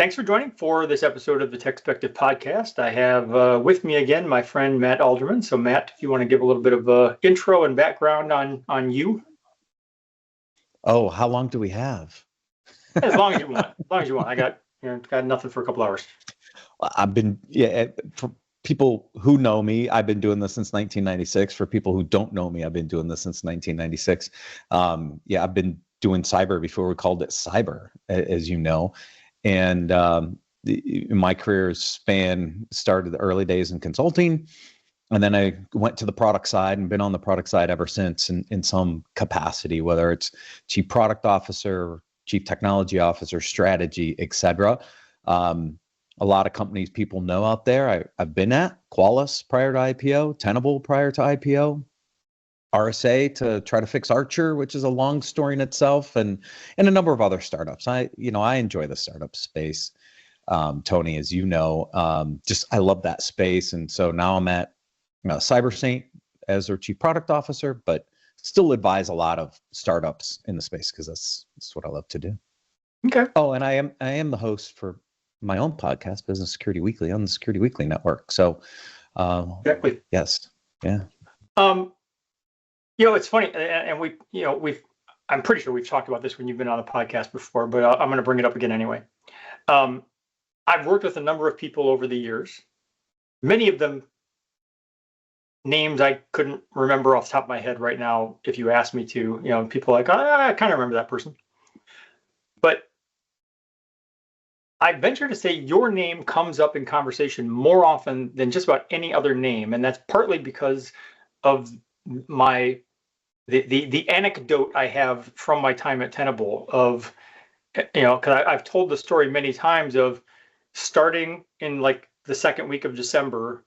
Thanks for joining for this episode of the TechSpective Podcast. I have with me again my friend Matt Alderman. So, Matt, if you want to give a little bit of intro and background on you. Oh, how long do we have? As long as you want. As long as you want. I got nothing for a couple hours. For people who know me, I've been doing this since 1996. For people who don't know me, I've been doing this since 1996. I've been doing cyber before we called it cyber, as you know. And my career started the early days in consulting. And then I went to the product side and been on the product side ever since in some capacity, whether it's chief product officer, chief technology officer, strategy, et cetera. A lot of companies people know out there. I've been at Qualys prior to IPO, Tenable prior to IPO, RSA to try to fix Archer, which is a long story in itself, and a number of other startups. I enjoy the startup space, Tony, as you know. I love that space, and so now I'm at CyberSaint as their chief product officer, but still advise a lot of startups in the space because that's what I love to do. Okay. Oh, and I am the host for my own podcast, Business Security Weekly, on the Security Weekly Network. So, exactly. Yes, yeah. It's funny, and I'm pretty sure we've talked about this when you've been on the podcast before, but I'm going to bring it up again anyway. I've worked with a number of people over the years, many of them names I couldn't remember off the top of my head right now if you asked me to. People like, I kind of remember that person. But I venture to say your name comes up in conversation more often than just about any other name, and that's partly because of the anecdote I have from my time at Tenable of, because I've told the story many times of starting in like the second week of December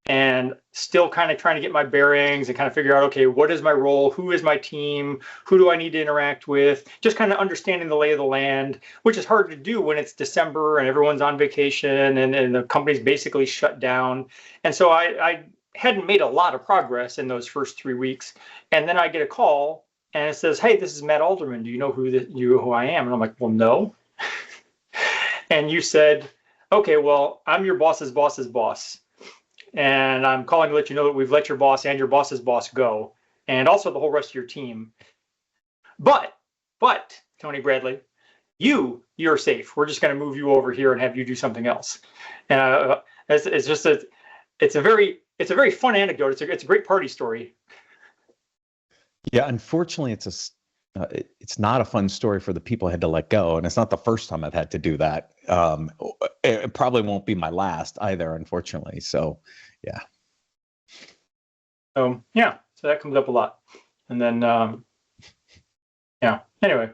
and still kind of trying to get my bearings and kind of figure out, okay, what is my role? Who is my team? Who do I need to interact with? Just kind of understanding the lay of the land, which is hard to do when it's December and everyone's on vacation and the company's basically shut down. And so I hadn't made a lot of progress in those first 3 weeks. And then I get a call and it says, hey, this is Matt Alderman. Do you know who I am? And I'm like, well, no. And you said, okay, well, I'm your boss's boss's boss. And I'm calling to let you know that we've let your boss and your boss's boss go, and also the whole rest of your team. But Tony Bradley, you're safe. We're just going to move you over here and have you do something else. And it's a very fun anecdote. It's a great party story. Yeah, unfortunately, it's not a fun story for the people I had to let go, and it's not the first time I've had to do that. It probably won't be my last either, unfortunately. So, yeah. So that comes up a lot, and then Anyway,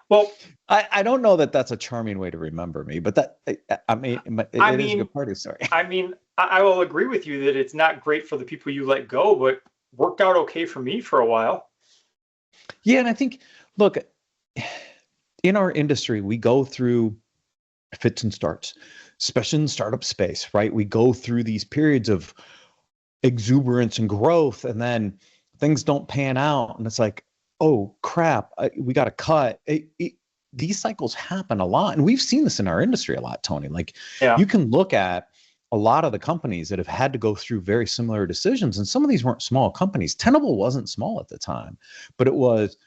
well, I don't know that that's a charming way to remember me, but it is a good party story. I mean, I will agree with you that it's not great for the people you let go, but worked out okay for me for a while. Yeah, and I think, look, in our industry, we go through fits and starts, especially in the startup space, right? We go through these periods of exuberance and growth, and then things don't pan out, and it's like, oh crap, we got to cut. These cycles happen a lot, and we've seen this in our industry a lot, Tony. You can look at a lot of the companies that have had to go through very similar decisions, and some of these weren't small companies. Tenable wasn't small at the time, but it was,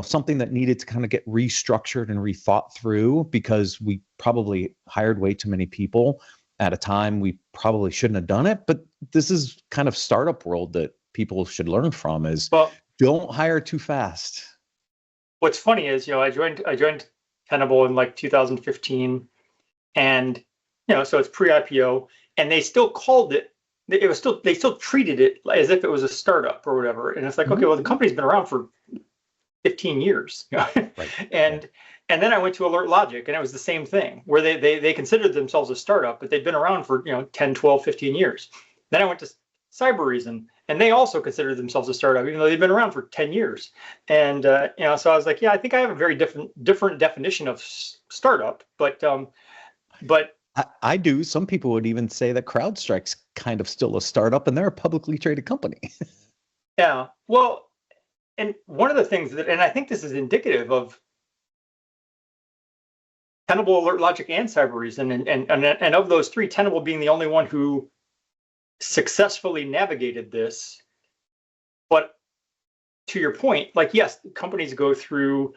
something that needed to kind of get restructured and rethought through because we probably hired way too many people at a time we probably shouldn't have done it. But this is kind of startup world that people should learn from is don't hire too fast. What's funny is, I joined Tenable in like 2015, and so it's pre-IPO, and they still called it. They still treated it as if it was a startup or whatever. And it's like, okay, well, the company's been around for 15 years, Right. And then I went to Alert Logic, and it was the same thing, where they considered themselves a startup, but they'd been around for 10, 12, 15 years. Then I went to Cybereason, and they also considered themselves a startup, even though they've been around for 10 years. And so I was like, I think I have a very different definition of startup, but I do. Some people would even say that CrowdStrike's kind of still a startup, and they're a publicly traded company. Yeah. Well, and one of the things and I think this is indicative of Tenable, Alert Logic, and Cyber Reason, and of those three, Tenable being the only one who successfully navigated this. But to your point, like, yes, companies go through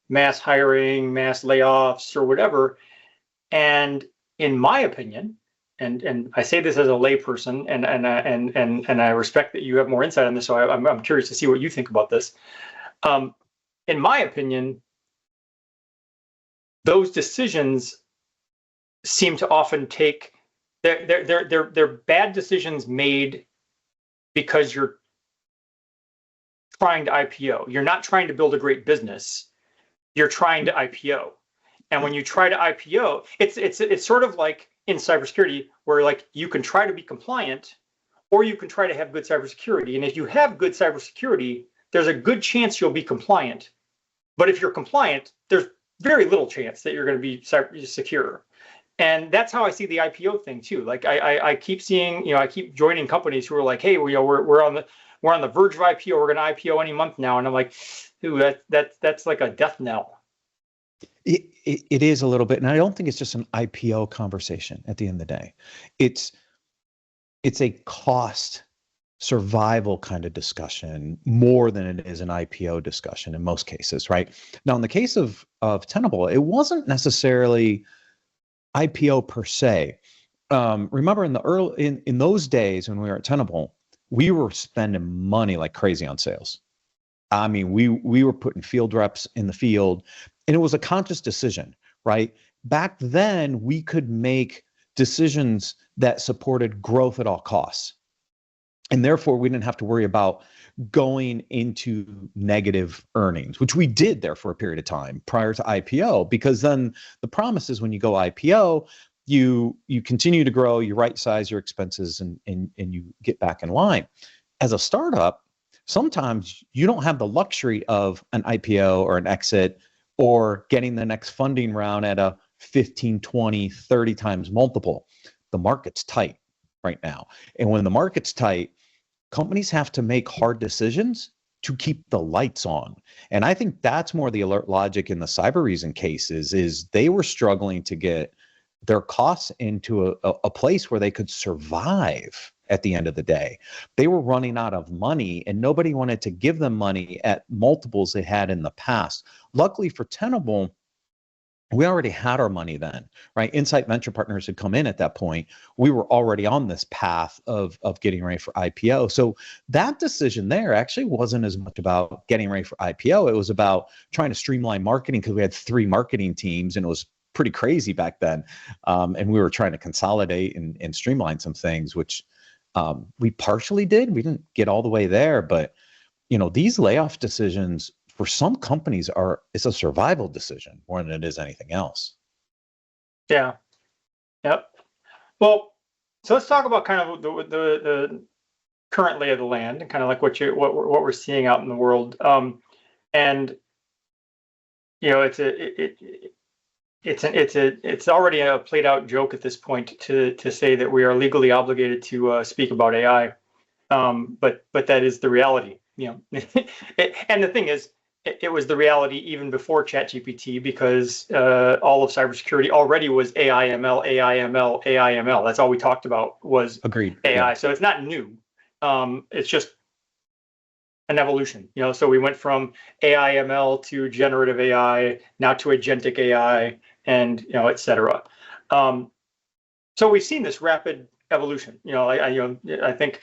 mass hiring, mass layoffs, or whatever. And in my opinion, and I say this as a layperson, and I respect that you have more insight on this, so I'm curious to see what you think about this. In my opinion, those decisions seem to often take they're bad decisions made because you're trying to IPO. You're not trying to build a great business. You're trying to IPO. And when you try to IPO, it's sort of like in cybersecurity, where like you can try to be compliant, or you can try to have good cybersecurity. And if you have good cybersecurity, there's a good chance you'll be compliant. But if you're compliant, there's very little chance that you're going to be secure. And that's how I see the IPO thing too. Like I keep seeing, I keep joining companies who are like, hey, we're on the verge of IPO. We're going to IPO any month now, and I'm like, ooh, that's like a death knell. It is a little bit, and I don't think it's just an IPO conversation at the end of the day. It's a cost survival kind of discussion more than it is an IPO discussion in most cases, right? Now, in the case of Tenable, it wasn't necessarily IPO per se. Remember in those days when we were at Tenable, we were spending money like crazy on sales. I mean, we were putting field reps in the field, and it was a conscious decision, right? Back then, we could make decisions that supported growth at all costs. And therefore, we didn't have to worry about going into negative earnings, which we did there for a period of time prior to IPO, because then the promise is when you go IPO, you continue to grow, you right size your expenses, and you get back in line. As a startup, sometimes you don't have the luxury of an IPO or an exit or getting the next funding round at a 15, 20, 30 times multiple. The market's tight right now. And when the market's tight, companies have to make hard decisions to keep the lights on. And I think that's more the Alert Logic in the Cyber Reason cases, is they were struggling to get their costs into a place where they could survive at the end of the day. They were running out of money, and nobody wanted to give them money at multiples they had in the past. Luckily for Tenable, we already had our money then, right? Insight Venture Partners had come in at that point. We were already on this path of getting ready for IPO. So that decision there actually wasn't as much about getting ready for IPO. It was about trying to streamline marketing, because we had 3 marketing teams, and it was pretty crazy back then. And we were trying to consolidate and streamline some things, which we partially did. We didn't get all the way there, but these layoff decisions for some companies it's a survival decision more than it is anything else. Yeah. Yep. Well, so let's talk about kind of the current lay of the land, and kind of like what we're seeing out in the world. And it's already a played out joke at this point to say that we are legally obligated to speak about AI. But that is the reality, and the thing is, it was the reality even before ChatGPT, because all of cybersecurity already was AI, ML, AI, ML, AI, ML. That's all we talked about was Agreed. AI. Yeah. So it's not new. It's just an evolution. So we went from AI, ML to generative AI, now to agentic AI, and et cetera. So we've seen this rapid evolution. I think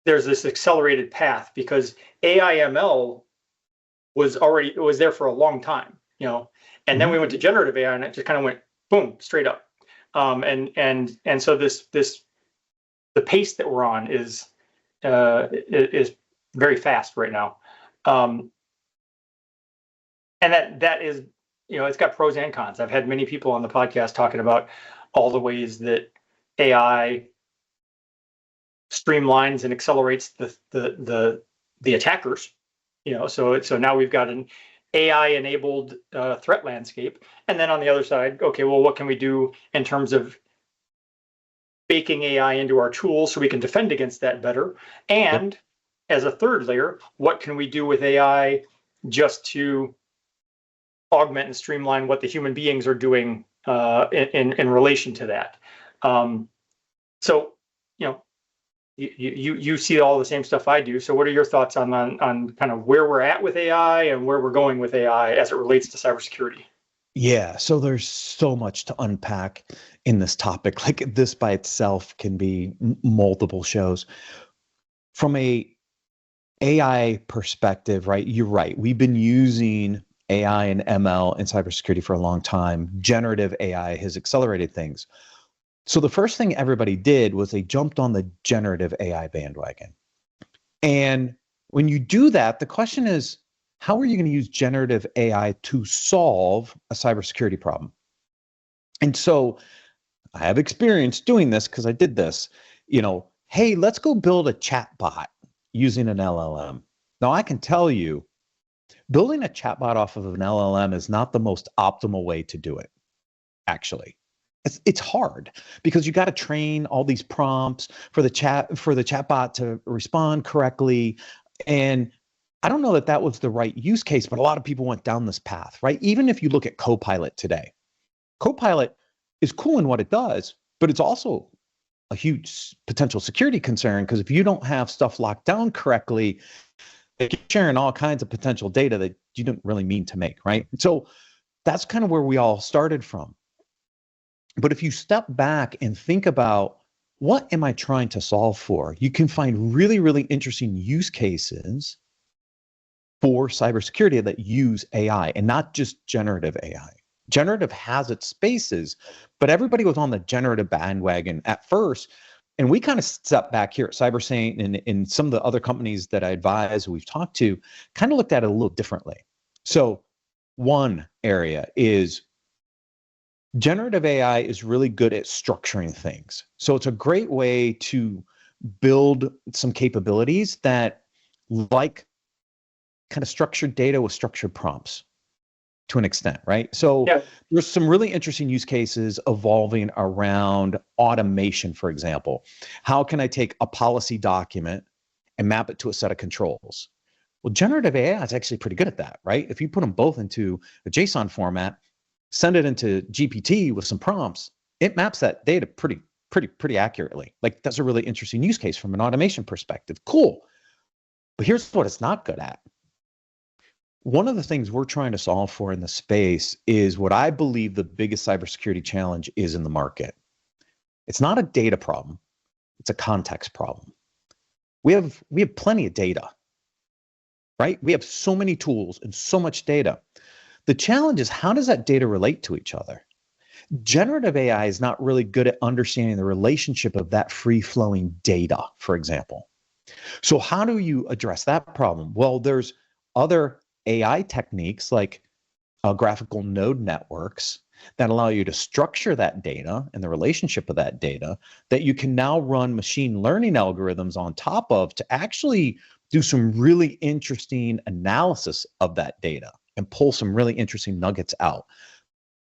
there's this accelerated path, because AI ML was there for a long time, and then we went to generative AI, and it just kind of went boom, straight up. And so the pace that we're on is very fast right now. And that is, it's got pros and cons. I've had many people on the podcast talking about all the ways that AI streamlines and accelerates the attackers. So now we've got an AI enabled threat landscape, and then on the other side, okay, well, what can we do in terms of baking AI into our tools so we can defend against that better? And as a third layer, what can we do with AI just to augment and streamline what the human beings are doing in relation to that. So, you see all the same stuff I do. So what are your thoughts on kind of where we're at with AI and where we're going with AI as it relates to cybersecurity? Yeah, so there's so much to unpack in this topic. Like this by itself can be multiple shows. From a AI perspective, right? You're right. We've been using AI and ML in cybersecurity for a long time. Generative AI has accelerated things. So the first thing everybody did was they jumped on the generative AI bandwagon. And when you do that, the question is, how are you going to use generative AI to solve a cybersecurity problem? And so I have experience doing this because I did this, hey, let's go build a chat bot using an LLM. Now I can tell you, building a chatbot off of an LLM is not the most optimal way to do it, actually. It's hard because you got to train all these prompts for the chatbot to respond correctly. And I don't know that was the right use case, but a lot of people went down this path, right? Even if you look at Copilot today, Copilot is cool in what it does, but it's also a huge potential security concern because if you don't have stuff locked down correctly, you're sharing all kinds of potential data that you didn't really mean to make, right? So that's kind of where we all started from. But if you step back and think about what am I trying to solve for, you can find really, really interesting use cases for cybersecurity that use AI and not just generative AI. Generative has its spaces, but everybody was on the generative bandwagon at first. And we kind of stepped back here at CyberSaint and in some of the other companies that I advise, we've talked to, kind of looked at it a little differently. So one area is generative AI is really good at structuring things. So it's a great way to build some capabilities that like kind of structured data with structured prompts to an extent, right? So there's some really interesting use cases evolving around automation, for example. How can I take a policy document and map it to a set of controls? Well, generative AI is actually pretty good at that, right? If you put them both into a JSON format, send it into GPT with some prompts, it maps that data pretty accurately. Like that's a really interesting use case from an automation perspective. Cool. But here's what it's not good at. One of the things we're trying to solve for in the space is what I believe the biggest cybersecurity challenge is in the market. It's not a data problem. It's a context problem. We have plenty of data, right? We have so many tools and so much data. The challenge is how does that data relate to each other? Generative AI is not really good at understanding the relationship of that free-flowing data, for example. So how do you address that problem? Well, there's other AI techniques like graphical node networks that allow you to structure that data and the relationship of that data that you can now run machine learning algorithms on top of to actually do some really interesting analysis of that data and pull some really interesting nuggets out.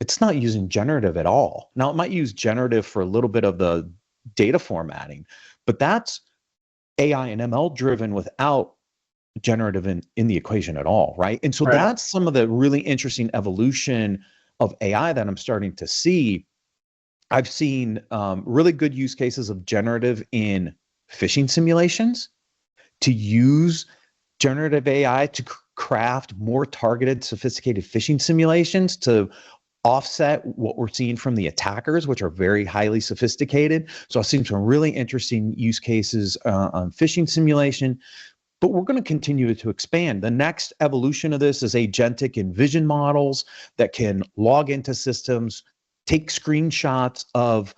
It's not using generative at all. Now, it might use generative for a little bit of the data formatting, but that's AI and ML driven without generative in the equation at all, right? And so that's some of the really interesting evolution of AI that I'm starting to see. I've seen really good use cases of generative in phishing simulations to use generative AI to craft more targeted, sophisticated phishing simulations to offset what we're seeing from the attackers, which are very highly sophisticated. So I've seen some really interesting use cases on phishing simulation, but we're going to continue to expand. The next evolution of this is agentic and vision models that can log into systems, take screenshots of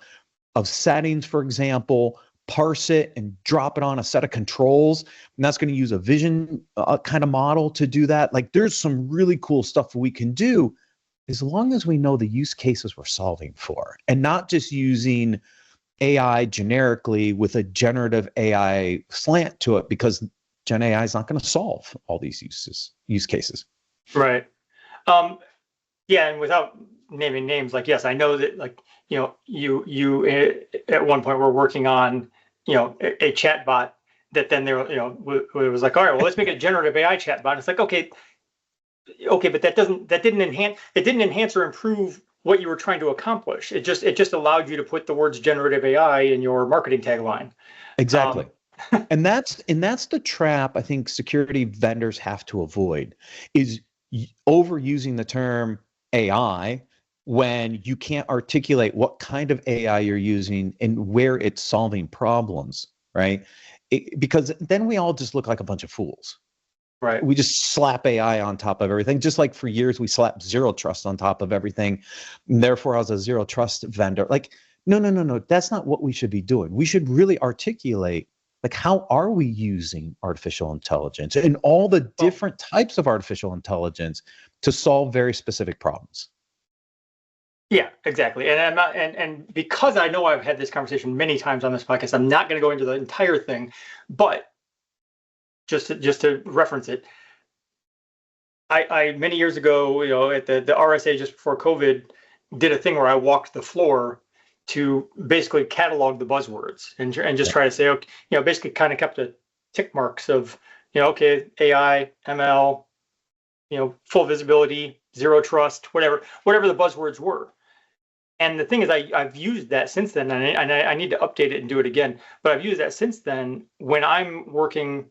settings, for example, parse it and drop it on a set of controls. And that's going to use a vision kind of model to do that. Like there's some really cool stuff we can do as long as we know the use cases we're solving for and not just using AI generically with a generative AI slant to it, because Gen AI is not going to solve all these use cases. Right. Yeah, and without naming names, like, yes, I know that, like, you at one point were working on, a chat bot that then it was like, all right, well, let's make a generative AI chat bot. It's like, okay, okay, but that didn't enhance or improve what you were trying to accomplish. It just allowed you to put the words generative AI in your marketing tagline. Exactly. And that's the trap I think security vendors have to avoid is overusing the term AI when you can't articulate what kind of AI you're using and where it's solving problems, right? Because then we all just look like a bunch of fools. Right. We just slap AI on top of everything, just like for years we slapped zero trust on top of everything. And therefore, I was a zero trust vendor. Like, no. That's not what we should be doing. We should really articulate, like, how are we using artificial intelligence and all the different types of artificial intelligence to solve very specific problems. Yeah, exactly. And I'm not, and because I know I've had this conversation many times on this podcast, I'm not going to go into the entire thing, but just to reference it, I many years ago, at the RSA just before COVID, did a thing where I walked the floor to basically catalog the buzzwords and just try to say, okay, basically kind of kept a tick marks of, okay, AI, ML, full visibility, zero trust, whatever the buzzwords were. And the thing is, I've used that since then, and I need to update it and do it again. But I've used that since then when I'm working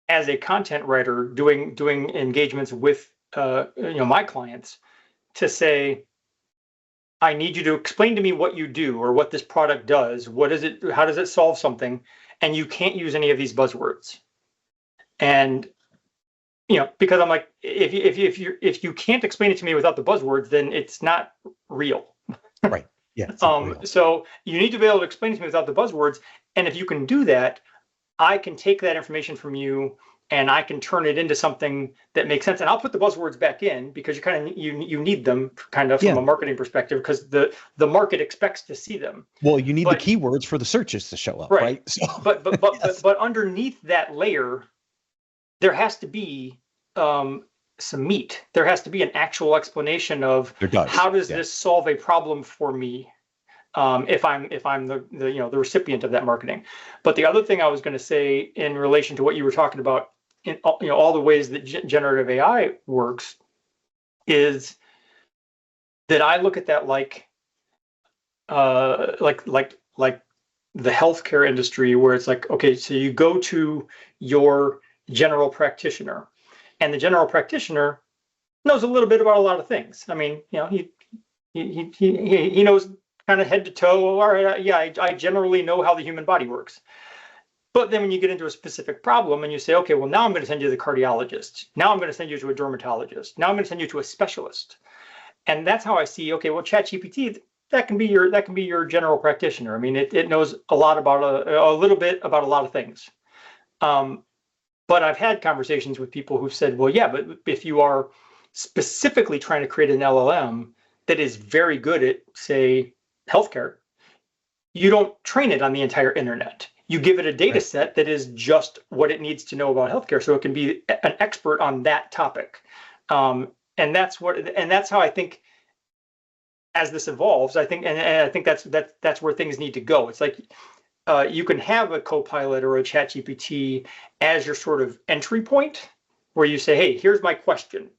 as a content writer, doing engagements with my clients, to say, I need you to explain to me what you do or what this product does. What is it? How does it solve something? And you can't use any of these buzzwords. And because I'm like, if you can't explain it to me without the buzzwords, then it's not real. Right. Yeah. So you need to be able to explain it to me without the buzzwords. And if you can do that, I can take that information from you and I can turn it into something that makes sense. And I'll put the buzzwords back in because you need them kind of from a marketing perspective, because the market expects to see them. Well, you need the keywords for the searches to show up, right? So, but underneath that layer, there has to be some meat. There has to be an actual explanation of how does this solve a problem for me, if I'm the recipient of that marketing. But the other thing I was going to say in relation to what you were talking about, in all the ways that generative AI works, is that I look at that like the healthcare industry, where it's like, okay, so you go to your general practitioner, and the general practitioner knows a little bit about a lot of things. I mean, he knows kind of head to toe. All right, I generally know how the human body works. But then when you get into a specific problem and you say, okay, well, now I'm going to send you to the cardiologist. Now I'm going to send you to a dermatologist. Now I'm going to send you to a specialist. And that's how I see, okay, well, ChatGPT, that can be your general practitioner. I mean, it knows a lot about a little bit about a lot of things. But I've had conversations with people who've said, well, yeah, but if you are specifically trying to create an LLM that is very good at, say, healthcare, you don't train it on the entire internet. You give it a data set that is just what it needs to know about healthcare, so it can be an expert on that topic. And that's how I think, as this evolves, I think that's where things need to go. It's like, you can have a Copilot or a ChatGPT as your sort of entry point, where you say, hey, here's my question.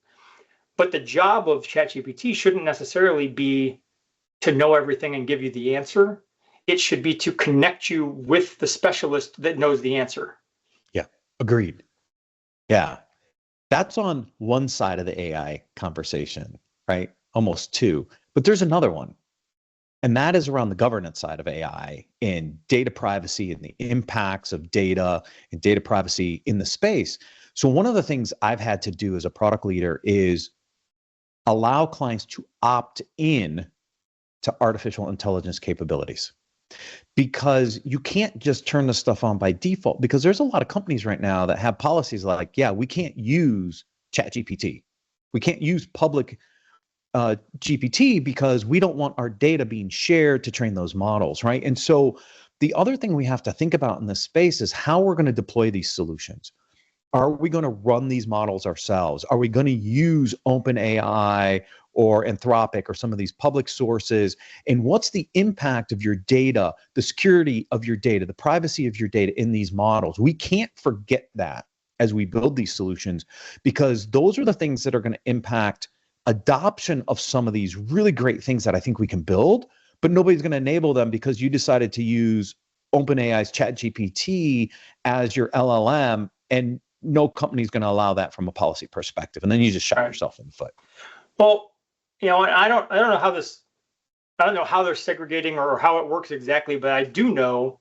But the job of ChatGPT shouldn't necessarily be to know everything and give you the answer. It should be to connect you with the specialist that knows the answer. Yeah, agreed. Yeah, that's on one side of the AI conversation, right? Almost two. But there's another one. And that is around the governance side of AI and data privacy and the impacts of data and data privacy in the space. So one of the things I've had to do as a product leader is allow clients to opt in to artificial intelligence capabilities, because you can't just turn the stuff on by default, because there's a lot of companies right now that have policies like, yeah, we can't use ChatGPT. We can't use public GPT because we don't want our data being shared to train those models, right? And so the other thing we have to think about in this space is how we're going to deploy these solutions. Are we going to run these models ourselves? Are we going to use OpenAI or Anthropic or some of these public sources? And what's the impact of your data, the security of your data, the privacy of your data in these models? We can't forget that as we build these solutions, because those are the things that are going to impact adoption of some of these really great things that I think we can build, but nobody's going to enable them because you decided to use OpenAI's ChatGPT as your LLM, and no company's going to allow that from a policy perspective. And then you just shot yourself in the foot. Well, I don't know how this, I don't know how they're segregating or how it works exactly, but I do know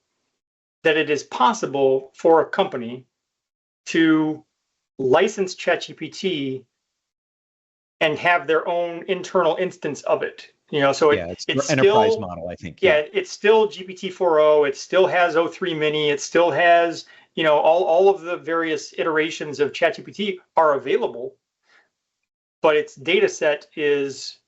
that it is possible for a company to license ChatGPT and have their own internal instance of it. So it's enterprise still, model, I think. Yeah, it's still GPT-4o. It still has O3 Mini. It still has, all of the various iterations of ChatGPT are available, but its data set is,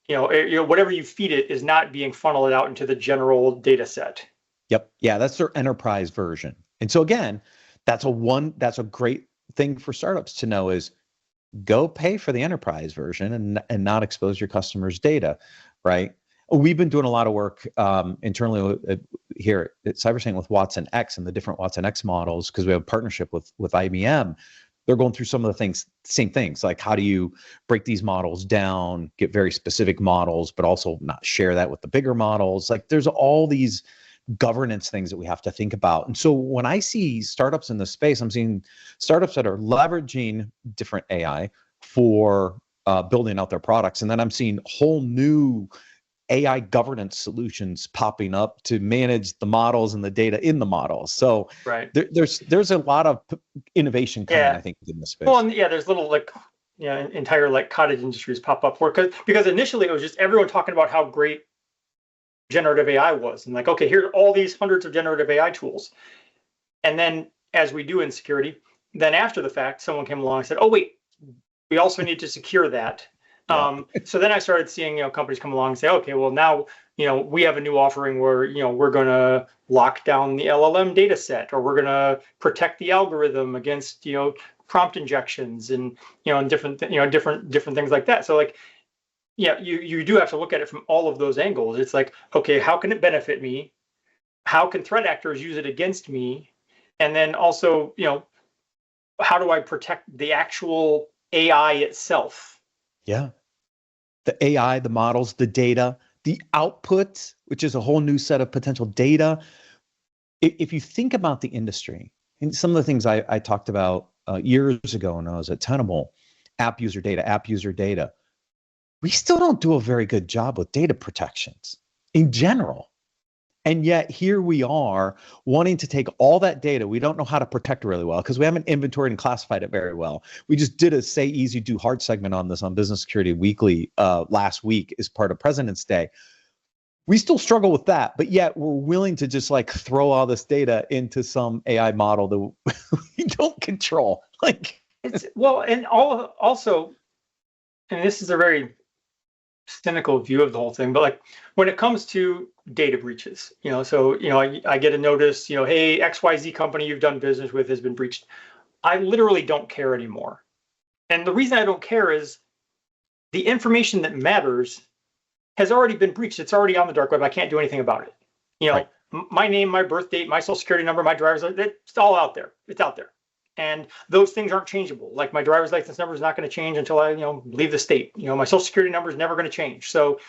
whatever you feed it is not being funneled out into the general data set. Yep. Yeah, that's their enterprise version. And so again, that's a great thing for startups to know is go pay for the enterprise version and not expose your customers' data, right? We've been doing a lot of work internally here at CyberSync with Watson X and the different Watson X models, because we have a partnership with IBM. They're going through some of the same things, like how do you break these models down, get very specific models, but also not share that with the bigger models. Like there's all these governance things that we have to think about. And so when I see startups in this space, I'm seeing startups that are leveraging different AI for building out their products. And then I'm seeing whole new AI governance solutions popping up to manage the models and the data in the models. So there's a lot of innovation coming, I think, in the space. Well, and there's little entire cottage industries pop up because initially it was just everyone talking about how great generative AI was, and okay, here are all these hundreds of generative AI tools. And then, as we do in security, then after the fact, someone came along and said, oh wait, we also need to secure that. So then I started seeing companies come along and say, okay, well now we have a new offering where we're going to lock down the LLM data set, or we're going to protect the algorithm against prompt injections and and different things like that. So you do have to look at it from all of those angles. It's okay, how can it benefit me? How can threat actors use it against me? And then also, how do I protect the actual AI itself? Yeah. The AI, the models, the data, the output, which is a whole new set of potential data. If you think about the industry, and some of the things I talked about years ago when I was at Tenable, app user data, we still don't do a very good job with data protections in general. And yet here we are wanting to take all that data. We don't know how to protect really well because we haven't inventoried and classified it very well. We just did a say easy, do hard segment on this on Business Security Weekly last week as part of President's Day. We still struggle with that, but yet we're willing to just throw all this data into some AI model that we don't control. And this is a very cynical view of the whole thing, but when it comes to data breaches, I get a notice, hey, XYZ company you've done business with has been breached. I literally don't care anymore. And the reason I don't care is the information that matters has already been breached. It's already on the dark web. I can't do anything about it. My name, my birth date, my social security number, my driver's license, it's all out there. It's out there. And those things aren't changeable. My driver's license number is not going to change until I, leave the state. My social security number is never going to change. So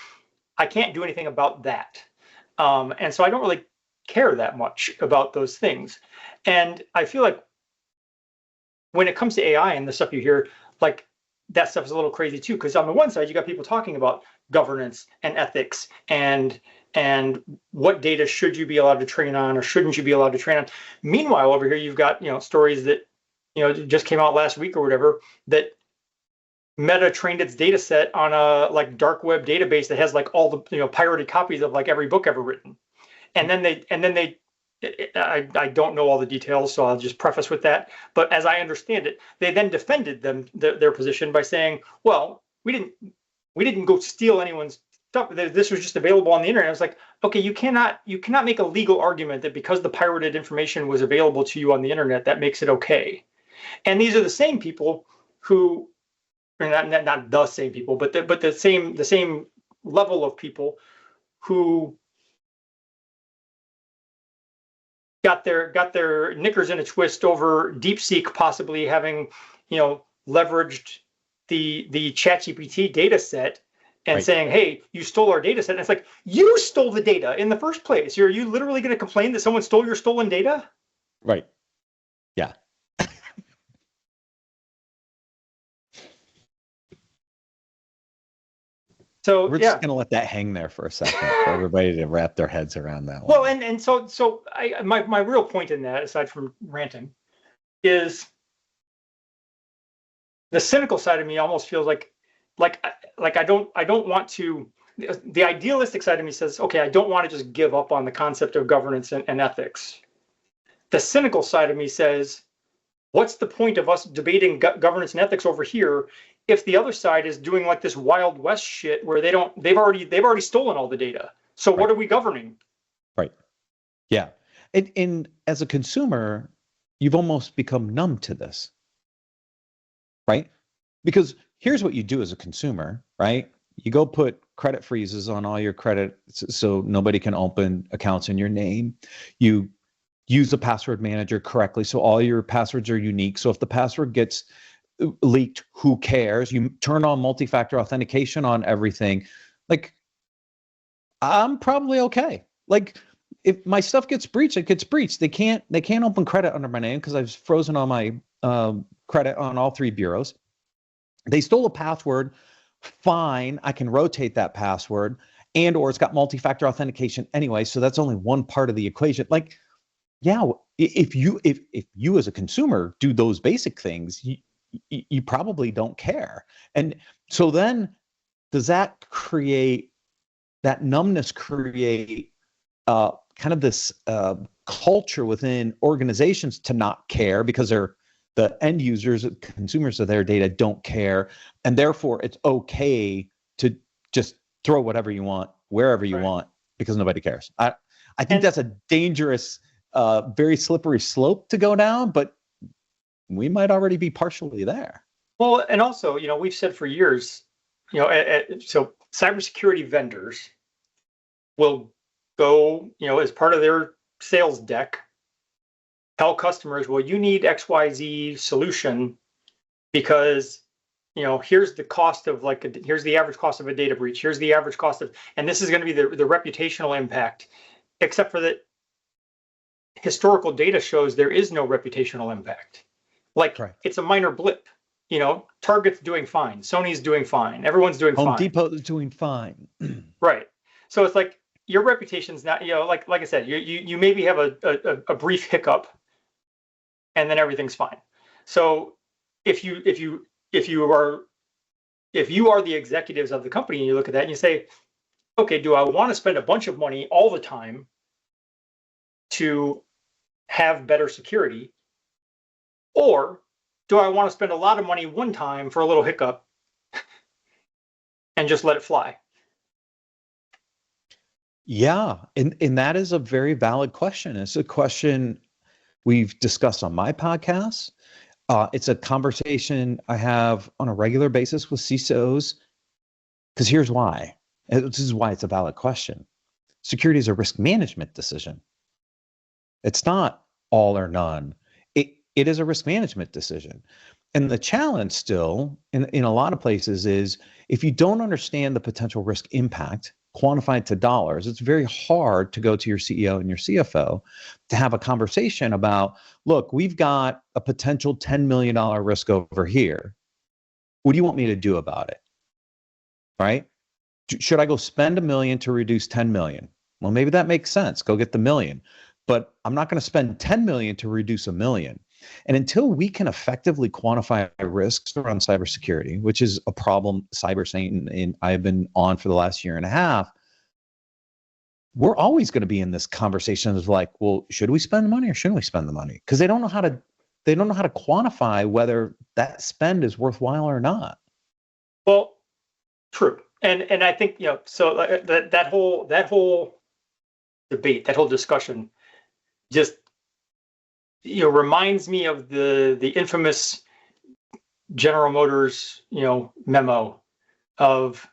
I can't do anything about that. And so I don't really care that much about those things. And I feel like when it comes to AI and the stuff you hear, that stuff is a little crazy too. Because on the one side, you got people talking about governance and ethics and what data should you be allowed to train on or shouldn't you be allowed to train on. Meanwhile, over here, you've got, stories that just came out last week or whatever, that Meta trained its data set on a dark web database that has all the pirated copies of every book ever written. And then they I don't know all the details, so I'll just preface with that. But as I understand it, they then defended their position by saying, well, we didn't go steal anyone's stuff. This was just available on the internet. I was like, okay, you cannot make a legal argument that because the pirated information was available to you on the internet, that makes it okay. And these are the same people who, or not the same people, but the same level of people who got their knickers in a twist over DeepSeek possibly having, leveraged the ChatGPT data set and saying, hey, you stole our data set. And it's like, you stole the data in the first place. Are you literally going to complain that someone stole your stolen data? Right. Yeah. So we're just going to let that hang there for a second for everybody to wrap their heads around that one. Well, and so my real point in that, aside from ranting, is the cynical side of me almost feels like I don't want to. The idealistic side of me says, okay, I don't want to just give up on the concept of governance and ethics. The cynical side of me says, what's the point of us debating governance and ethics over here if the other side is doing like this Wild West shit where they've already stolen all the data? So what are we governing? Right. Yeah. And as a consumer, you've almost become numb to this. Right? Because here's what you do as a consumer, right? You go put credit freezes on all your credit so nobody can open accounts in your name. You use the password manager correctly so all your passwords are unique. So if the password gets leaked, who cares? You turn on multi-factor authentication on everything. Like, I'm probably okay. Like, if my stuff gets breached, it gets breached. They can't open credit under my name because I've frozen all my credit on all three bureaus. They stole a password. Fine, I can rotate that password, or it's got multi-factor authentication anyway. So that's only one part of the equation. Like, yeah, if you as a consumer do those basic things, you probably don't care. And so then, does that create that numbness? Create kind of this culture within organizations to not care because the end users, consumers of their data don't care, and therefore it's okay to just throw whatever you want, wherever you want, because nobody cares. I think that's a dangerous, very slippery slope to go down, but we might already be partially there. Well, and also, we've said for years, so cybersecurity vendors will go, as part of their sales deck, tell customers, well, you need XYZ solution because, here's the cost of here's the average cost of a data breach. Here's the average cost of, and this is going to be the reputational impact, except for that historical data shows there is no reputational impact. It's a minor blip. Target's doing fine. Sony's doing fine. Everyone's doing fine. Home Depot is doing fine. Right. So it's like your reputation's not, like I said, you maybe have a brief hiccup and then everything's fine. So if you are the executives of the company and you look at that and you say, okay, do I want to spend a bunch of money all the time to have better security? Or do I want to spend a lot of money one time for a little hiccup and just let it fly? Yeah, and that is a very valid question. It's a question we've discussed on my podcast. It's a conversation I have on a regular basis with CISOs, because here's why. This is why it's a valid question. Security is a risk management decision. It's not all or none. It is a risk management decision. And the challenge still in a lot of places is if you don't understand the potential risk impact, quantified to dollars, it's very hard to go to your CEO and your CFO to have a conversation about, look, we've got a potential $10 million risk over here. What do you want me to do about it? Right? Should I go spend $1 million to reduce 10 million? Well, maybe that makes sense. Go get the $1 million. But I'm not going to spend 10 million to reduce $1 million. And until we can effectively quantify risks around cybersecurity, which is a problem CyberSaint and I've been on for the last year and a half, we're always going to be in this conversation of like, well, should we spend the money or shouldn't we spend the money? Because they don't know how to quantify whether that spend is worthwhile or not. Well, true. And I think, so that whole debate, that whole discussion just reminds me of the infamous General Motors memo of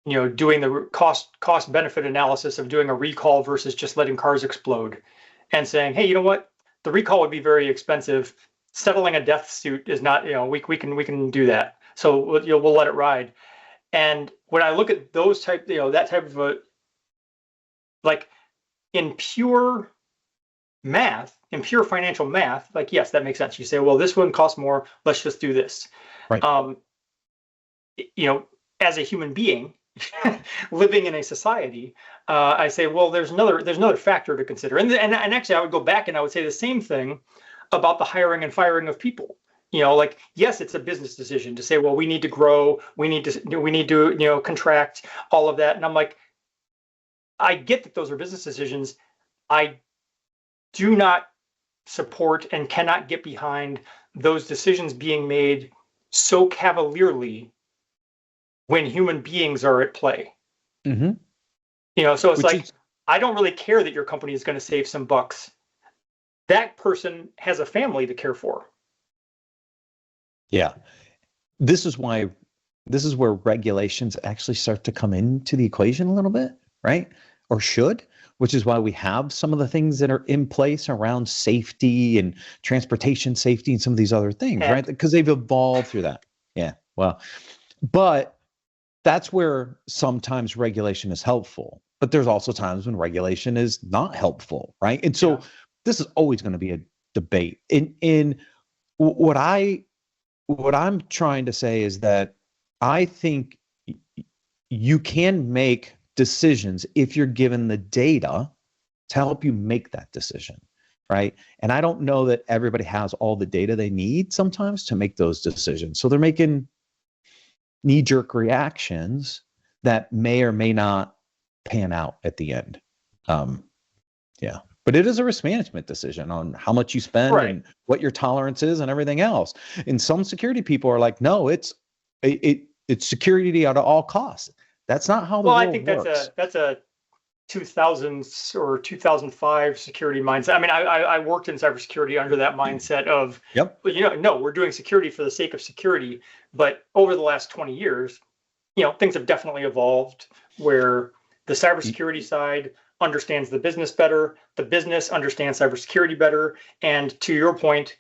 doing the cost benefit analysis of doing a recall versus just letting cars explode. and saying, hey, you know what? The recall would be very expensive. Settling a death suit is not, we can do that. So we'll let it ride. And when I look at those type, that type of a, like in pure math, in pure financial math, like, yes, that makes sense. You say, well, this one costs more. Let's just do this. Right. As a human being living in a society, I say, well, there's another factor to consider. And actually, I would go back and I would say the same thing about the hiring and firing of people. Like, yes, it's a business decision to say, well, we need to grow, we need to contract, all of that. And I'm like, I get that those are business decisions. I do not support and cannot get behind those decisions being made so cavalierly when human beings are at play. Mm-hmm. So it's I don't really care that your company is going to save some bucks. That person has a family to care for. Yeah. This is where regulations actually start to come into the equation a little bit, right? Or should, which is why we have some of the things that are in place around safety and transportation safety and some of these other things, right? Because they've evolved through that. Yeah. Well, but that's where sometimes regulation is helpful, but there's also times when regulation is not helpful, right? And so this is always going to be a debate. In what I'm trying to say is that I think you can make decisions if you're given the data to help you make that decision, right? And I don't know that everybody has all the data they need sometimes to make those decisions. So they're making knee-jerk reactions that may or may not pan out at the end. Yeah. But it is a risk management decision on how much you spend and what your tolerance is and everything else. And some security people are like, no, it's security at all costs. That's not how the world works. Well, I think that's a 2000s or 2005 security mindset. I mean, I worked in cybersecurity under that mindset of, no, we're doing security for the sake of security. But over the last 20 years, things have definitely evolved where the cybersecurity side understands the business better, the business understands cybersecurity better. And to your point,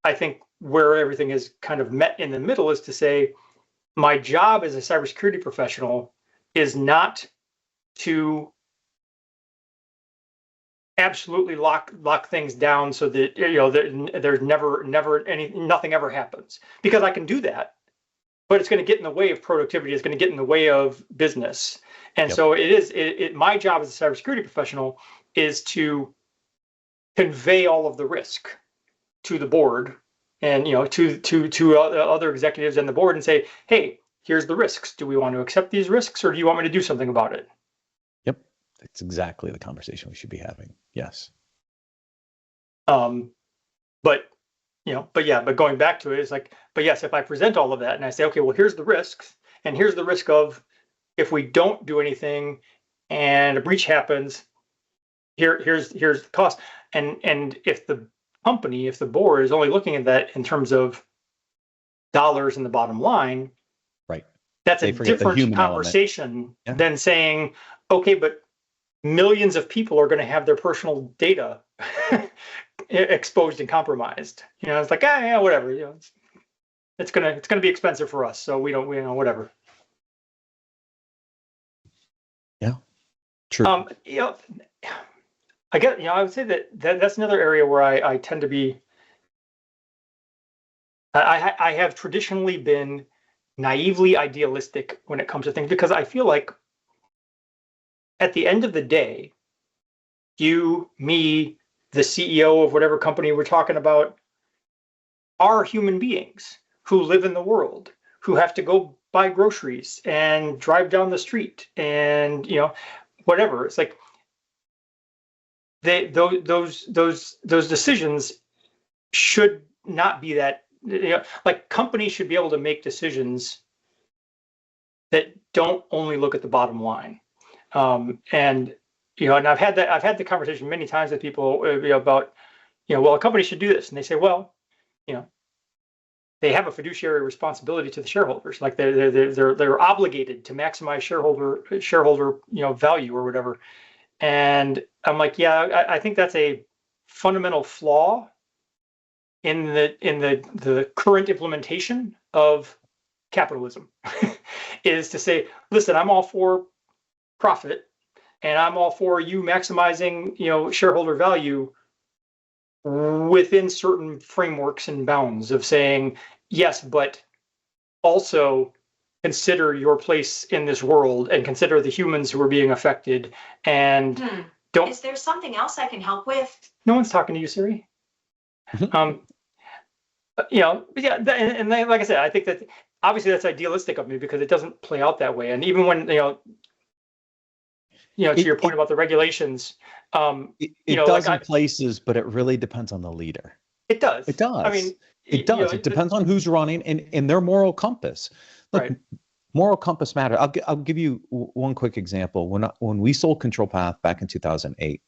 I think where everything is kind of met in the middle is to say, my job as a cybersecurity professional is not to absolutely lock things down so that there's nothing ever happens, because I can do that, but it's going to get in the way of productivity. It's going to get in the way of business. And so my job as a cybersecurity professional is to convey all of the risk to the board and to other executives and the board and say, hey, here's the risks. Do we want to accept these risks, or do you want me to do something about it? Yep, that's exactly the conversation we should be having. Yes. But going back to it, it's like, but yes, if I present all of that and I say, okay, well, here's the risks, and here's the risk of if we don't do anything and a breach happens, here's the cost. And if the board is only looking at that in terms of dollars in the bottom line, right, that's a different conversation than saying, okay, but millions of people are going to have their personal data exposed and compromised. It's like, whatever. It's gonna be expensive for us, so we whatever. Yeah, true. I guess I would say that's another area where I tend to be. I have traditionally been naively idealistic when it comes to things, because I feel like at the end of the day, you, me, the CEO of whatever company we're talking about, are human beings who live in the world, who have to go buy groceries and drive down the street and whatever. It's like those decisions should not be that, like, companies should be able to make decisions that don't only look at the bottom line. And I've had the conversation many times with people about, well, a company should do this, and they say, well, they have a fiduciary responsibility to the shareholders, like they're obligated to maximize shareholder value or whatever. And I'm like, I think that's a fundamental flaw in the current implementation of capitalism is to say, listen, I'm all for profit and I'm all for you maximizing, shareholder value within certain frameworks and bounds of saying, yes, but also consider your place in this world and consider the humans who are being affected and don't. Is there something else I can help with? No one's talking to you, Siri. Yeah, and like I said, I think that obviously that's idealistic of me because it doesn't play out that way. And even when, to your point about the regulations, it does in places, but it really depends on the leader. It does. It does. I mean, it does. It depends on who's running and their moral compass. Look, right. Moral compass matter. I'll give you one quick example. When we sold Control Path back in 2008,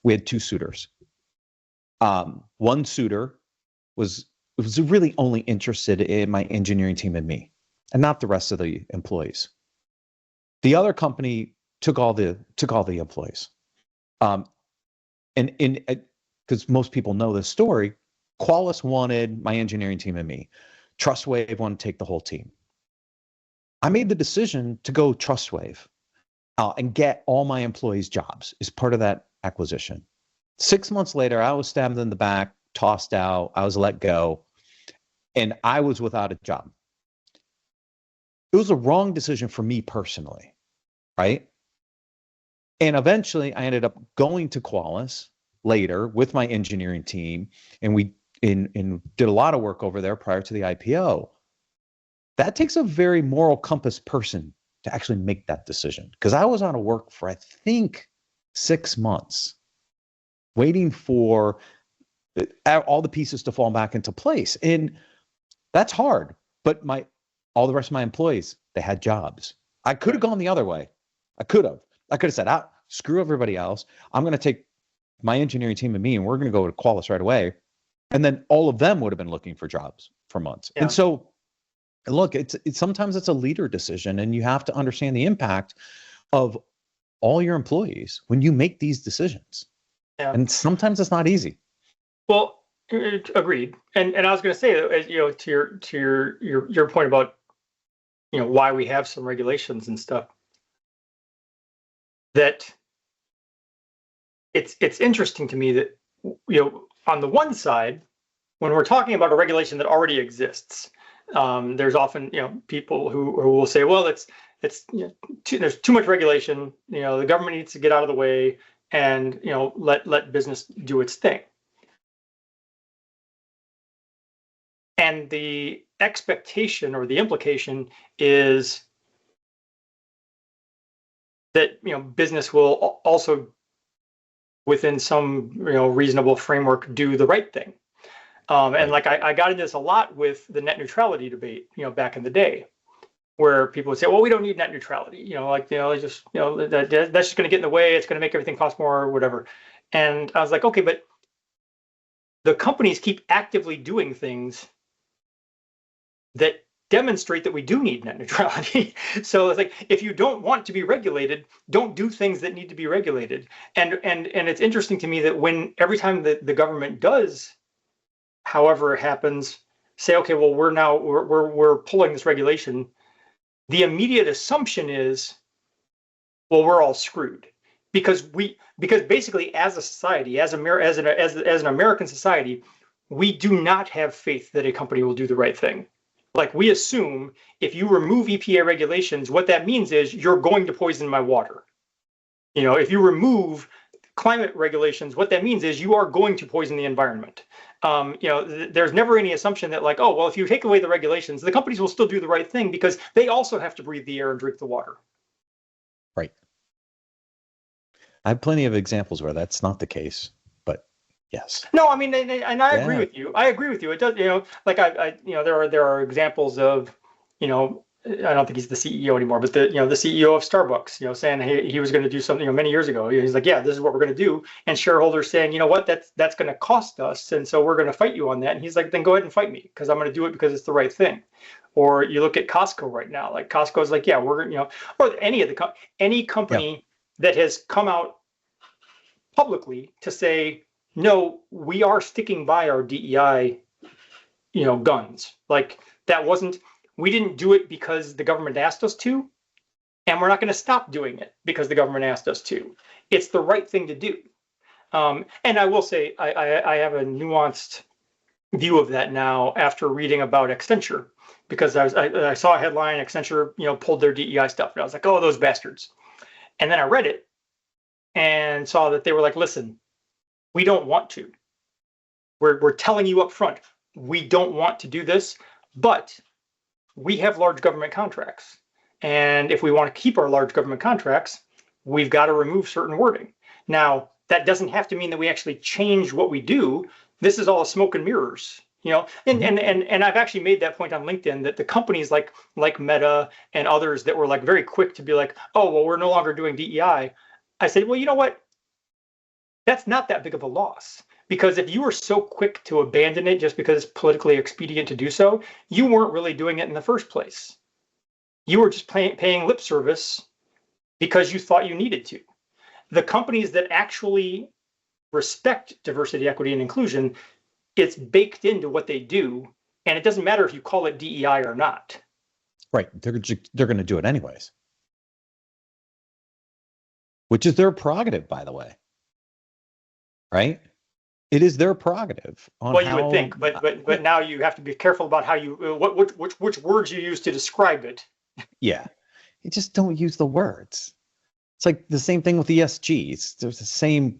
we had two suitors. One suitor was really only interested in my engineering team and me, and not the rest of the employees. The other company took all the employees, and because most people know this story, Qualys wanted my engineering team and me. TrustWave wanted to take the whole team. I made the decision to go TrustWave and get all my employees jobs as part of that acquisition. 6 months later, I was stabbed in the back, tossed out, I was let go, and I was without a job. It was a wrong decision for me personally, right? And eventually I ended up going to Qualys later with my engineering team, and we did a lot of work over there prior to the IPO. That takes a very moral compass person to actually make that decision, because I was out of work for, I think, 6 months, waiting for all the pieces to fall back into place. And that's hard. But all the rest of my employees, they had jobs. I could have gone the other way. I could have said, screw everybody else. I'm going to take my engineering team and me, and we're going to go to Qualys right away. And then all of them would have been looking for jobs for months. Yeah. And so, look, it's sometimes it's a leader decision, and you have to understand the impact of all your employees when you make these decisions. Yeah. And sometimes it's not easy. Well, agreed. And I was going to say, to your point about, why we have some regulations and stuff, that it's interesting to me that, on the one side, when we're talking about a regulation that already exists, there's often, people who will say, well, there's too much regulation. The government needs to get out of the way and, let business do its thing. And the expectation or the implication is that, business will also, within some, reasonable framework, do the right thing. And like I got into this a lot with the net neutrality debate, back in the day, where people would say, well, we don't need net neutrality, that's just going to get in the way. It's going to make everything cost more or whatever. And I was like, okay, but the companies keep actively doing things that demonstrate that we do need net neutrality. So it's like, if you don't want to be regulated, don't do things that need to be regulated. And it's interesting to me that every time the government does, however it happens, say, okay, well, we're pulling this regulation, the immediate assumption is, well, we're all screwed. Because basically, as a society, as an American society, we do not have faith that a company will do the right thing. Like, we assume if you remove EPA regulations, what that means is you're going to poison my water. If you remove climate regulations, what that means is you are going to poison the environment. There's never any assumption that, like, oh, well, if you take away the regulations, the companies will still do the right thing because they also have to breathe the air and drink the water. Right. I have plenty of examples where that's not the case. Yes. No, I mean, and I agree with you. I agree with you. It does, like there are examples of, I don't think he's the CEO anymore, but the CEO of Starbucks, saying he was going to do something, many years ago. He's like, yeah, this is what we're going to do, and shareholders saying, what, that's going to cost us, and so we're going to fight you on that. And he's like, then go ahead and fight me because I'm going to do it because it's the right thing. Or you look at Costco right now, like Costco's like, yeah, we're going, or any company that has come out publicly to say, no, we are sticking by our DEI, guns. Like we didn't do it because the government asked us to, and we're not going to stop doing it because the government asked us to. It's the right thing to do. And I will say, I have a nuanced view of that now after reading about Accenture, because I saw a headline, Accenture, pulled their DEI stuff, and I was like, oh, those bastards. And then I read it and saw that they were like, listen, we don't want to. We're telling you up front, we don't want to do this, but we have large government contracts. And if we want to keep our large government contracts, we've got to remove certain wording. Now, that doesn't have to mean that we actually change what we do. This is all smoke and mirrors, and I've actually made that point on LinkedIn, that the companies like Meta and others that were like very quick to be like, oh, well, we're no longer doing DEI. I said, well, you know what? That's not that big of a loss. Because if you were so quick to abandon it just because it's politically expedient to do so, you weren't really doing it in the first place. You were just paying lip service because you thought you needed to. The companies that actually respect diversity, equity, and inclusion, it's baked into what they do, and it doesn't matter if you call it DEI or not. Right. They're going to do it anyways, which is their prerogative, by the way. Right? It is their prerogative. Well, you would think, but now you have to be careful about how you which words you use to describe it. Yeah, you just don't use the words. It's like the same thing with ESG. There's the same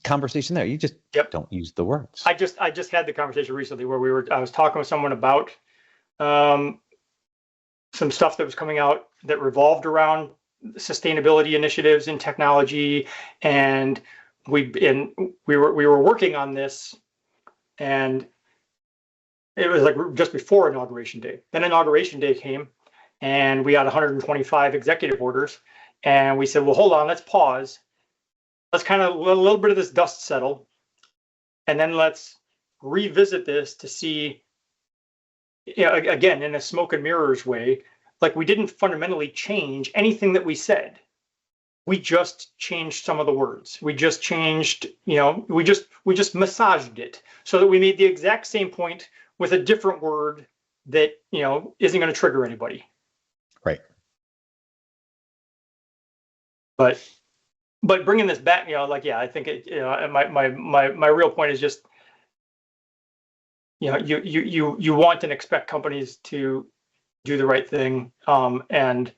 conversation there. You just don't use the words. I just had the conversation recently where I was talking with someone about some stuff that was coming out that revolved around sustainability initiatives in technology, and we were working on this, and it was like just before Inauguration Day. Then Inauguration Day came, and we got 125 executive orders, and we said, well, hold on, let's pause. Let's kind of let a little bit of this dust settle, and then let's revisit this to see, again, in a smoke and mirrors way, like we didn't fundamentally change anything that we said. We just changed some of the words. We just changed, we just massaged it so that we made the exact same point with a different word that, isn't going to trigger anybody. Right. But bringing this back, I think my real point is just, you want and expect companies to do the right thing, and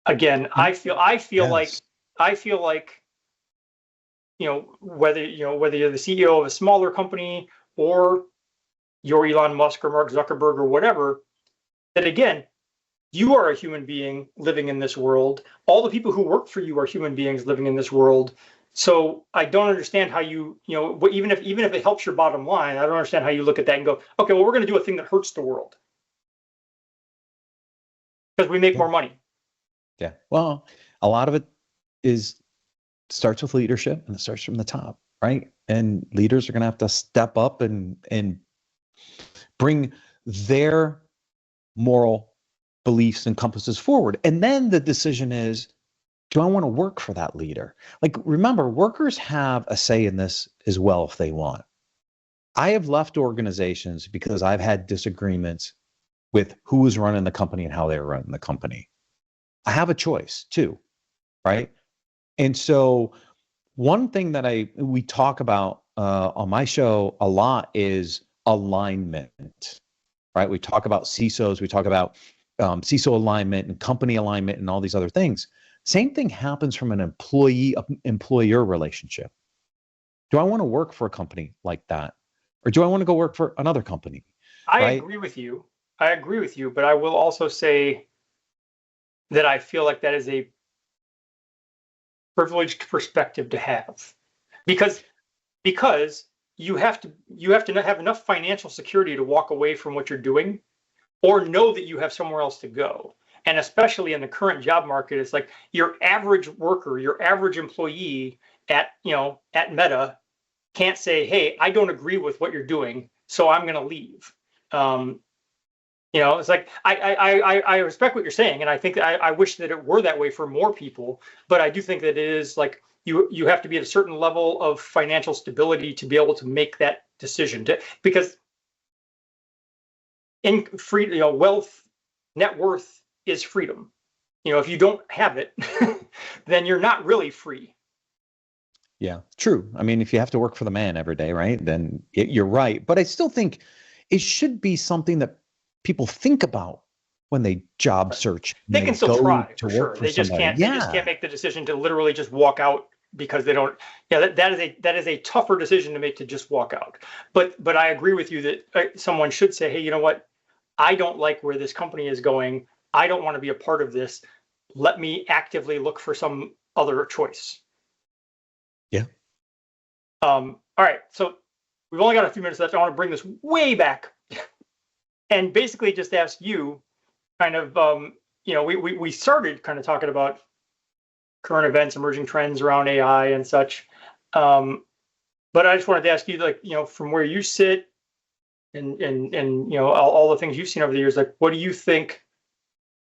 again, I feel Yes. like whether you're the CEO of a smaller company or you're Elon Musk or Mark Zuckerberg or whatever, that again, you are a human being living in this world. All the people who work for you are human beings living in this world. So I don't understand how even if it helps your bottom line, I don't understand how you look at that and go, okay, well, we're going to do a thing that hurts the world because we make more money. Yeah. Well, a lot of it starts with leadership, and it starts from the top, right? And leaders are going to have to step up and bring their moral beliefs and compasses forward. And then the decision is, do I want to work for that leader? Like, remember, workers have a say in this as well if they want. I have left organizations because I've had disagreements with who was running the company and how they were running the company. I have a choice too, right? And so one thing that we talk about on my show a lot is alignment, right? We talk about CISOs, we talk about CISO alignment and company alignment and all these other things. Same thing happens from an employee-employer relationship. Do I want to work for a company like that? Or do I want to go work for another company? I agree with you, but I will also say that I feel like that is a privileged perspective to have, because you have to have enough financial security to walk away from what you're doing, or know that you have somewhere else to go. And especially in the current job market, it's like your average worker, your average employee at Meta can't say, hey, I don't agree with what you're doing, so I'm going to leave. It's like I respect what you're saying, and I think I wish that it were that way for more people. But I do think that it is like you have to be at a certain level of financial stability to be able to make that decision. Because in free, wealth, net worth is freedom. If you don't have it, then you're not really free. Yeah, true. I mean, if you have to work for the man every day, right, then you're right. But I still think it should be something that people think about when they job search. They can still try, for sure. They just somebody. can't. They just can't make the decision to literally just walk out because they don't. Yeah, that is a tougher decision to make, to just walk out. But I agree with you that someone should say, hey, you know what? I don't like where this company is going. I don't want to be a part of this. Let me actively look for some other choice. Yeah. All right. So we've only got a few minutes left. I want to bring this way back and basically just ask you kind of, we started kind of talking about current events, emerging trends around AI and such. But I just wanted to ask you, like, from where you sit and all the things you've seen over the years, like, what do you think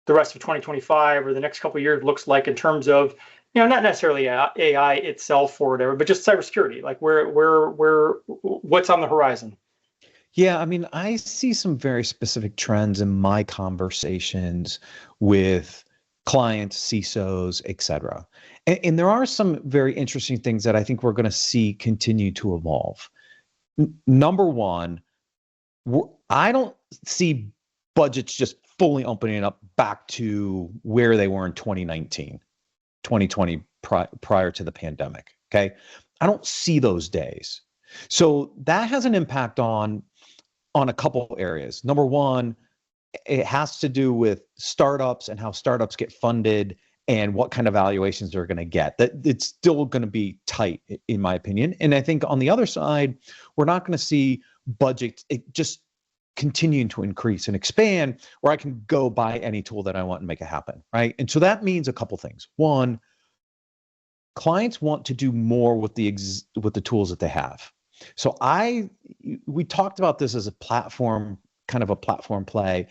the rest of 2025 or the next couple of years looks like in terms of, not necessarily AI itself or whatever, but just cybersecurity, like what's on the horizon? Yeah, I mean, I see some very specific trends in my conversations with clients, CISOs, et cetera. And there are some very interesting things that I think we're going to see continue to evolve. Number one, I don't see budgets just fully opening up back to where they were in 2019, 2020, prior to the pandemic. Okay. I don't see those days. So that has an impact on a couple areas. Number one, it has to do with startups and how startups get funded and what kind of valuations they're going to get. That it's still going to be tight, in my opinion. And I think on the other side, we're not going to see budgets just continuing to increase and expand, where I can go buy any tool that I want and make it happen, right? And so that means a couple things. One, clients want to do more with the tools that they have. So we talked about this as a platform, kind of a platform play.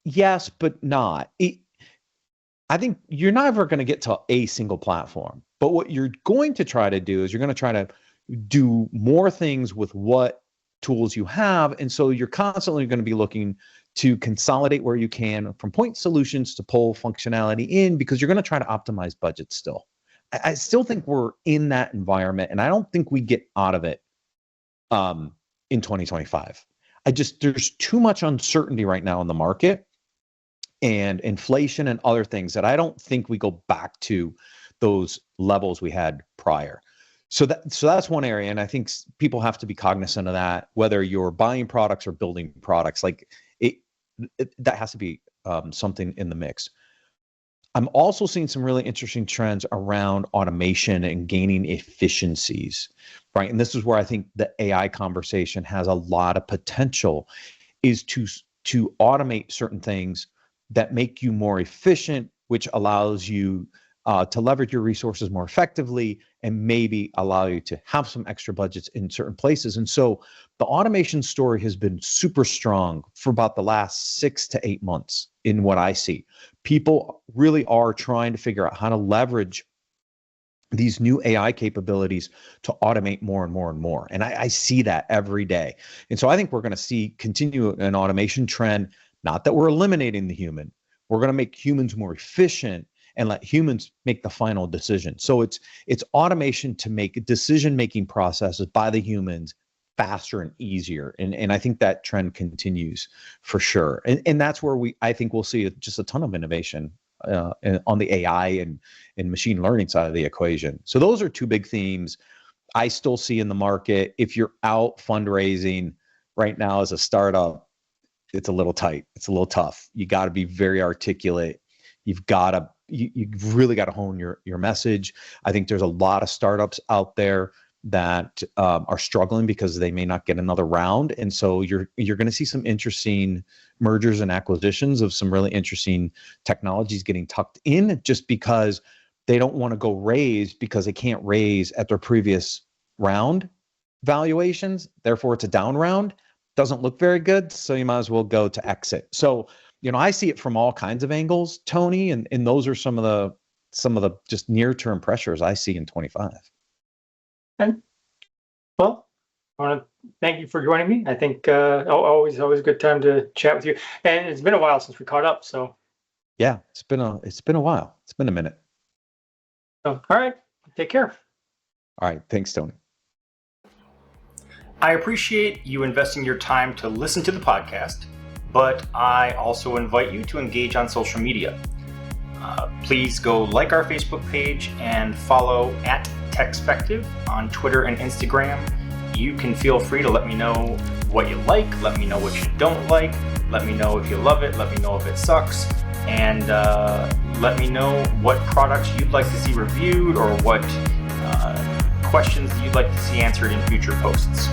Yes, but not. I think you're never going to get to a single platform. But what you're going to try to do is you're going to try to do more things with what tools you have. And so you're constantly going to be looking to consolidate where you can from point solutions to pull functionality in, because you're going to try to optimize budgets still. I still think we're in that environment, and I don't think we get out of it in 2025. There's too much uncertainty right now in the market and inflation and other things that I don't think we go back to those levels we had prior. So that's one area, and I think people have to be cognizant of that, whether you're buying products or building products. Like that has to be something in the mix. I'm also seeing some really interesting trends around automation and gaining efficiencies, right? And this is where I think the AI conversation has a lot of potential, is to automate certain things that make you more efficient, which allows you to leverage your resources more effectively and maybe allow you to have some extra budgets in certain places. And so the automation story has been super strong for about the last 6 to 8 months in what I see. People really are trying to figure out how to leverage these new AI capabilities to automate more and more and more. And I see that every day. And so I think we're going to continue an automation trend, not that we're eliminating the human. We're going to make humans more efficient and let humans make the final decision. So it's automation to make decision-making processes by the humans faster and easier. And I think that trend continues for sure. And that's where I think we'll see just a ton of innovation on the AI and machine learning side of the equation. So those are two big themes I still see in the market. If you're out fundraising right now as a startup, it's a little tight. It's a little tough. You got to be very articulate. You've really got to hone your message. I think there's a lot of startups out there that are struggling because they may not get another round. And so you're going to see some interesting mergers and acquisitions of some really interesting technologies getting tucked in, just because they don't want to go raise because they can't raise at their previous round valuations. Therefore, it's a down round. Doesn't look very good. So you might as well go to exit. So I see it from all kinds of angles, Tony, and those are some of some of the just near-term pressures I see in 25. Okay. Well, I want to thank you for joining me. I think always a good time to chat with you. And it's been a while since we caught up. So Yeah, it's been a while. It's been a minute. all right, take care. All right, thanks, Tony. I appreciate you investing your time to listen to the podcast, but I also invite you to engage on social media. Please go like our Facebook page and follow at TechSpective on Twitter and Instagram. You can feel free to let me know what you like, let me know what you don't like, let me know if you love it, let me know if it sucks, and let me know what products you'd like to see reviewed or what questions you'd like to see answered in future posts.